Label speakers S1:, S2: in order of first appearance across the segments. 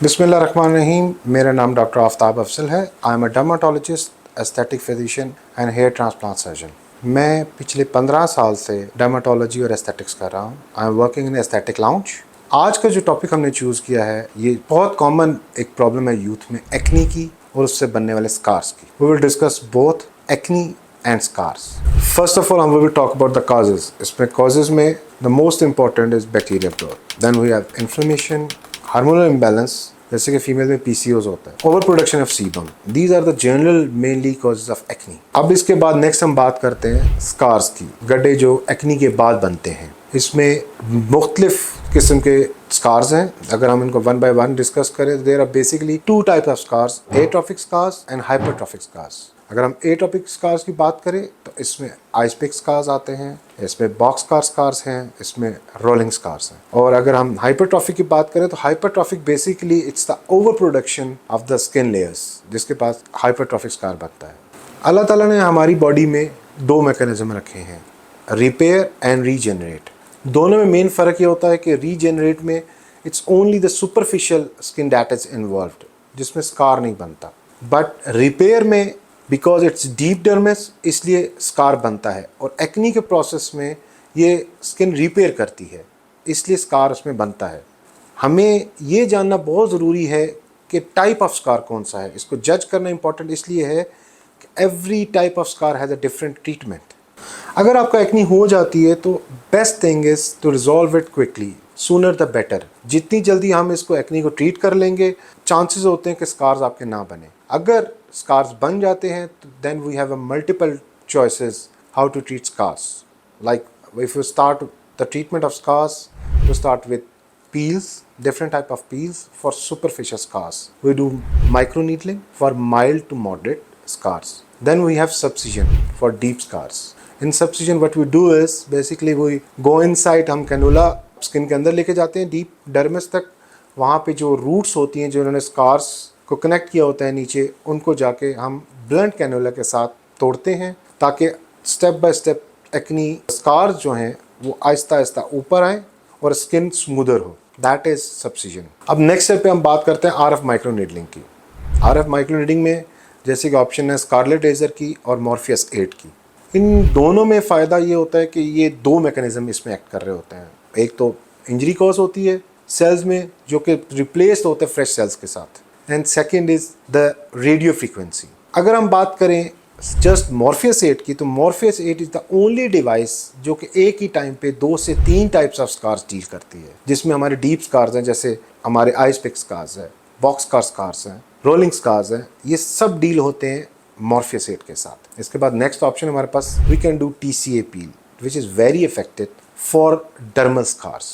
S1: बिस्मिल्लाहिर्रहमानिर्रहीम। मेरा नाम डॉक्टर आफ्ताब अफजल है। I am a dermatologist, aesthetic physician and hair transplant surgeon. मैं पिछले 15 साल से डर्माटोलॉजी और एस्थेटिक्स कर रहा हूँ। I am working in aesthetic lounge. आज का जो टॉपिक हमने चूज़ किया है, ये बहुत कॉमन एक प्रॉब्लम है यूथ में, एक्नी की और उससे बनने वाले स्कार्स की। We will discuss both acne and scars. First of all हम will talk about the causes. इसमें कॉजेज में the most important is bacterial growth, then we have inflammation, hormonal imbalance, जैसे कि फीमेल में पीसीओज होता है, over production of sebum. These are the general mainly causes of acne. अब इसके बाद नेक्स्ट हम बात करते हैं स्कार्स की, गड्ढे जो एक्नी के बाद बनते हैं। इसमें मुख्तलिफ किस्म के स्कार्स हैं। अगर हम इनको वन बाय वन डिस्कस करें तो there are basically two types of scars, atrophic scars and hypertrophic scars. अगर हम एट्रोफिक स्कार्स की बात करें तो इसमें आइसपिक स्कार्स आते हैं, इसमें बॉक्स कार स्कार्स हैं, इसमें रोलिंग स्कार्स हैं। और अगर हम हाइपरट्रोफिक की बात करें तो hypertrophic basically it's the over production of the skin layers, जिसके पास हाइपरट्रोफिक स्कार बनता है। अल्लाह ताला ने हमारी बॉडी में दो मैकेनिज्म रखे हैं, रिपेयर एंड रीजनरेट। दोनों में मेन फ़र्क ये होता है कि रीजनरेट में it's only the superficial skin that is involved, जिसमें स्कार नहीं बनता। बट रिपेयर में बिकॉज इट्स डीप डर्मिस, इसलिए स्कार बनता है। और एक्नी के प्रोसेस में ये स्किन रिपेयर करती है, इसलिए स्कार उसमें बनता है। हमें ये जानना बहुत ज़रूरी है कि टाइप ऑफ स्कार कौन सा है। इसको जज करना इंपॉर्टेंट इसलिए है कि every type of scar has a different treatment. अगर आपका एक्नी हो जाती है तो best thing is to resolve it quickly, sooner the better. जितनी जल्दी हम इसको एक्नी को ट्रीट कर लेंगे, चांसेस होते हैं कि स्कार्स आपके ना बने। अगर स्कार्स बन जाते हैं तो then we have a multiple choices how to treat scars. Like if you start the treatment of scars, you start with peels, different type of peels for superficial scars. We do microneedling for mild to moderate scars. Then we have subcision for deep scars. In subcision what we do is basically we go inside, हम cannula skin के अंदर लेके जाते हैं deep dermis तक। वहाँ पे जो रूट्स होती हैं, जो उन्होंने स्कार्स को कनेक्ट किया होता है नीचे, उनको जाके हम ब्लंट कैनुला के साथ तोड़ते हैं, ताकि step by step acne scars जो हैं वो आहिस्ता आहिस्ता ऊपर आएँ और स्किन स्मूदर हो। That is subcision. अब नेक्स्ट स्टेप पे हम बात करते हैं आरएफ माइक्रोनीडलिंग की। आरएफ माइक्रोनीडलिंग में जैसे कि ऑप्शन है स्कारलेट लेजर की और मॉर्फियस 8 की। इन दोनों में फ़ायदा ये होता है कि ये दो मैकेनिज्म इसमें एक्ट कर रहे होते हैं। एक तो इंजरी कॉज होती है सेल्स में, जो कि रिप्लेस होते हैं फ्रेश सेल्स के साथ, and second is the radio frequency. अगर हम बात करें जस्ट मॉर्फियस 8 की, तो Morpheus 8 is the only device जो कि एक ही टाइम पे 2 से 3 टाइप्स ऑफ स्कार्स डील करती है, जिसमें हमारे डीप स्कार्स हैं, जैसे हमारे आइस पिक स्कार्स है, बॉक्स कार स्कार्स हैं, रोलिंग स्कार्स हैं, ये सब डील होते हैं मॉर्फियस 8 के साथ। इसके बाद नेक्स्ट ऑप्शन हमारे पास we can do TCA peel which is very effective for dermal scars.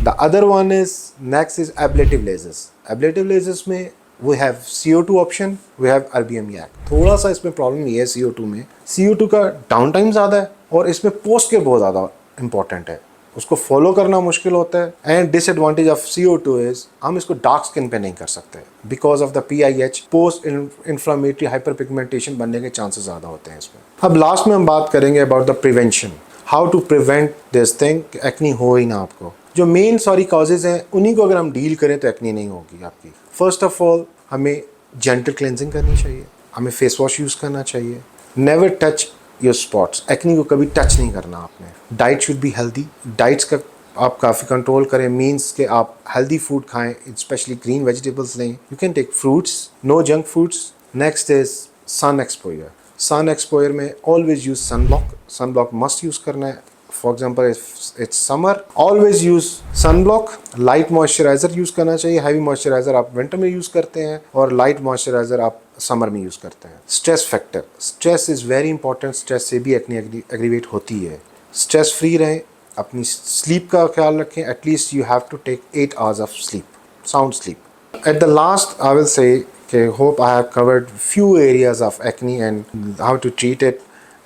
S1: The other one is next is ablative lasers. Ablative lasers में we have CO2 option, we have RBM YAG। थोड़ा सा इसमें problem ये है CO2 में, CO2 का down time ज़्यादा है और इसमें पोस्ट केयर बहुत ज़्यादा इंपॉर्टेंट है, उसको फॉलो करना मुश्किल होता है। And disadvantage of CO2 is हम इसको डार्क स्किन पे नहीं कर सकते because of the PIH, post inflammatory hyper pigmentation बनने के चांसेस ज़्यादा होते हैं इसमें। अब लास्ट में हम बात करेंगे about the prevention, how to prevent this thing, acne हो ही ना आपको। जो मेन सारी कॉजेज हैं उन्हीं को अगर हम डील करें तो एक्नी नहीं होगी आपकी। फर्स्ट ऑफ ऑल हमें जेंटल क्लेंजिंग करनी चाहिए, हमें फेस वॉश यूज़ करना चाहिए, never touch your spots, acne को कभी टच नहीं करना आपने। Diet should be healthy, diets का आप काफ़ी कंट्रोल करें, मीन्स कि आप हेल्दी फूड खाएं, स्पेशली ग्रीन वेजिटेबल्स लें। You can take fruits, no junk foods. Next is sun exposure. Sun exposure में always use sun block, sun block must use करना है। For example it's summer, always use sun block. Light moisturiser use करना चाहिए, heavy moisturiser आप winter में use करते हैं और लाइट मॉइस्चराइज़र आप समर में यूज़ करते हैं। Stress factor, stress is very important, stress से भी एक्नी एग्रीवेट होती है। स्ट्रेस फ्री रहें, अपनी स्लीप का ख्याल रखें, at least you have to take 8 hours of sleep, sound sleep. At the last I will say hope I have covered few areas of acne and how to treat it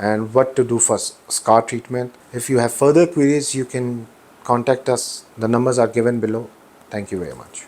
S1: and what to do for scar treatment. If you have further queries, you can contact us. The numbers are given below. Thank you very much.